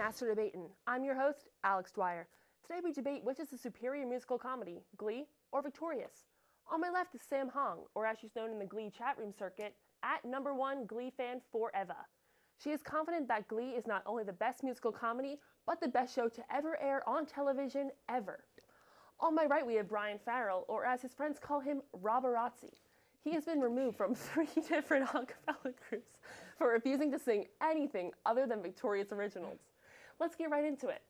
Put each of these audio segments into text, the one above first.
Master Debatin'. I'm your host, Alex Dwyer. Today we debate which is the superior musical comedy, Glee or Victorious. On my left is Sam Hong, or as she's known in the Glee chat room circuit, at #1 Glee fan forever. She is confident that Glee is not only the best musical comedy, but the best show to ever air on television ever. On my right we have Brian Farrell, or as his friends call him, Robarazzi. He has been removed from 3 different a cappella groups for refusing to sing anything other than Victorious originals. Let's get right into it.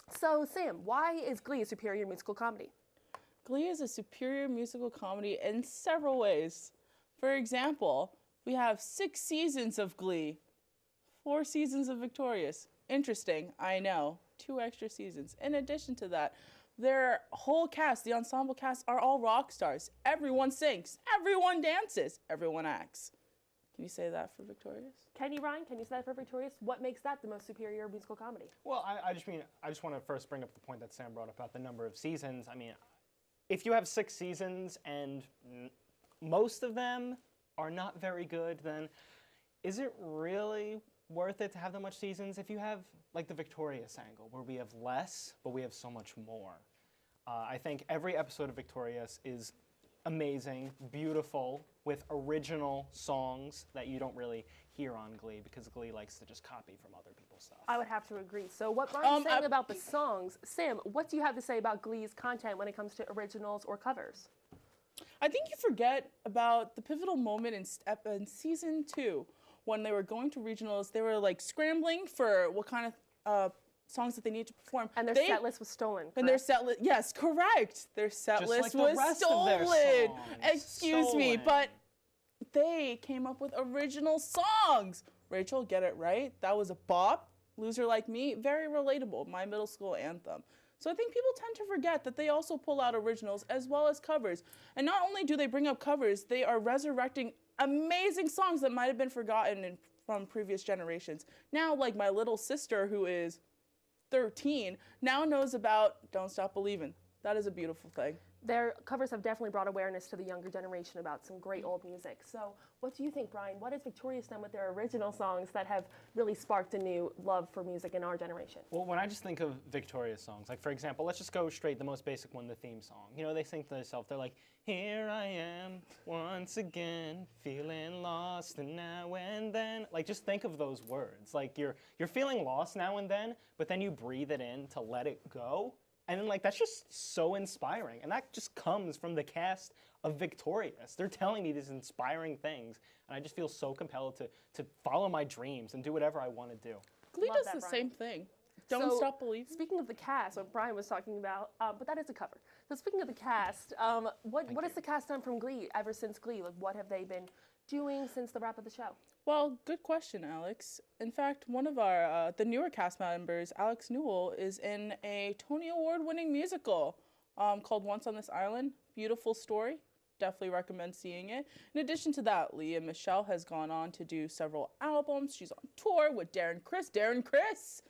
So, Sam, why is Glee a superior musical comedy? Glee is a superior musical comedy in several ways. For example, we have 6 seasons of Glee, 4 seasons of Victorious. Interesting, I know. 2 extra seasons. In addition to that, their whole cast, the ensemble cast, are all rock stars. Everyone sings, everyone dances, everyone acts. Can you say that for Victorious? Can you, Ryan? Can you say that for Victorious? What makes that the most superior musical comedy? Well, I just want to first bring up the point that Sam brought up about the number of seasons. I mean, if you have 6 seasons and most of them are not very good, then is it really worth it to have that much seasons? If you have like the Victorious angle, where we have less, but we have so much more. I think every episode of Victorious is amazing, beautiful, with original songs that you don't really hear on Glee, because Glee likes to just copy from other people's stuff. I would have to agree. So what Brian's saying about the songs, Sam, what do you have to say about Glee's content when it comes to originals or covers? I think you forget about the pivotal moment in season 2 when they were going to regionals. They were like scrambling for what kind of songs that they need to perform. And their set list was stolen. And their set list, yes, correct. Their set list was stolen. Excuse me, but they came up with original songs. Rachel, get it right? That was a bop. Loser Like Me, very relatable. My middle school anthem. So I think people tend to forget that they also pull out originals as well as covers. And not only do they bring up covers, they are resurrecting amazing songs that might have been forgotten from previous generations. Now, like my little sister, who is 13, now knows about Don't Stop Believin'. That is a beautiful thing. Their covers have definitely brought awareness to the younger generation about some great old music. So what do you think, Brian? What has Victorious done with their original songs that have really sparked a new love for music in our generation? Well, when I just think of Victorious songs, like for example, let's just go straight, the most basic one, the theme song. You know, they sing to themselves, they're like, here I am, once again, feeling lost and now and then. Like, just think of those words. Like, you're feeling lost now and then, but then you breathe it in to let it go. And then, like, that's just so inspiring. And that just comes from the cast of Victorious. They're telling me these inspiring things. And I just feel so compelled to follow my dreams and do whatever I want to do. Glee does the same thing. Don't Stop Believing. Speaking of the cast, what Brian was talking about, but that is a cover. So speaking of the cast, what has the cast done from Glee ever since Glee? Like, what have they been doing since the wrap of the show? Well, good question, Alex. In fact, one of our the newer cast members, Alex Newell, is in a Tony Award-winning musical called Once on This Island. Beautiful story. Definitely recommend seeing it. In addition to that, Leah Michelle has gone on to do several albums. She's on tour with Darren Criss. Darren Criss!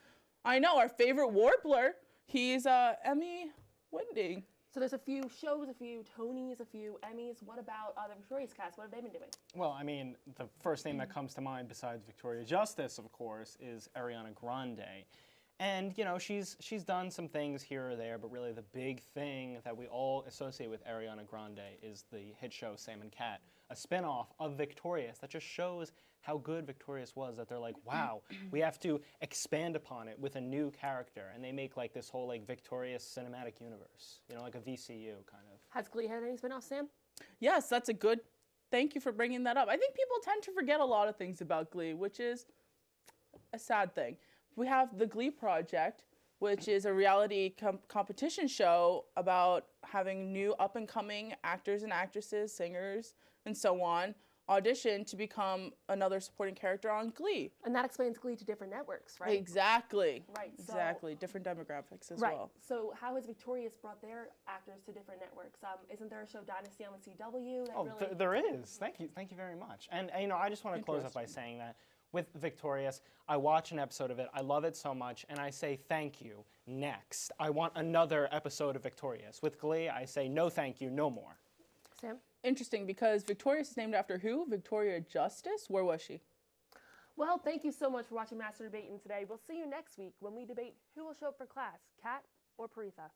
I know, our favorite warbler. He's Emmy-winning. So there's a few shows, a few Tonys, a few Emmys. What about the Victorious cast? What have they been doing? Well, I mean, the first name that comes to mind besides Victoria Justice, of course, is Ariana Grande. And, you know, she's done some things here or there, but really the big thing that we all associate with Ariana Grande is the hit show Sam and Cat, a spinoff of Victorious that just shows how good Victorious was, that they're like, wow, we have to expand upon it with a new character. And they make like this whole like Victorious cinematic universe, you know, like a VCU kind of. Has Glee had any spinoffs, Sam? Yes, that's a good, thank you for bringing that up. I think people tend to forget a lot of things about Glee, which is a sad thing. We have the Glee Project, which is a reality competition show about having new up-and-coming actors and actresses, singers, and so on, audition to become another supporting character on Glee. And that explains Glee to different networks, right? Exactly. Right. Exactly. Different demographics as right. well. So how has Victorious brought their actors to different networks? Isn't there a show Dynasty on the CW? That there is. Thank you very much. And you know, I just want to close up by saying that with Victorious, I watch an episode of it, I love it so much, and I say thank you, next. I want another episode of Victorious. With Glee, I say no thank you, no more. Sam? Interesting, because Victorious is named after who? Victoria Justice? Where was she? Well, thank you so much for watching Master Debating today. We'll see you next week when we debate who will show up for class, Kat or Paritha.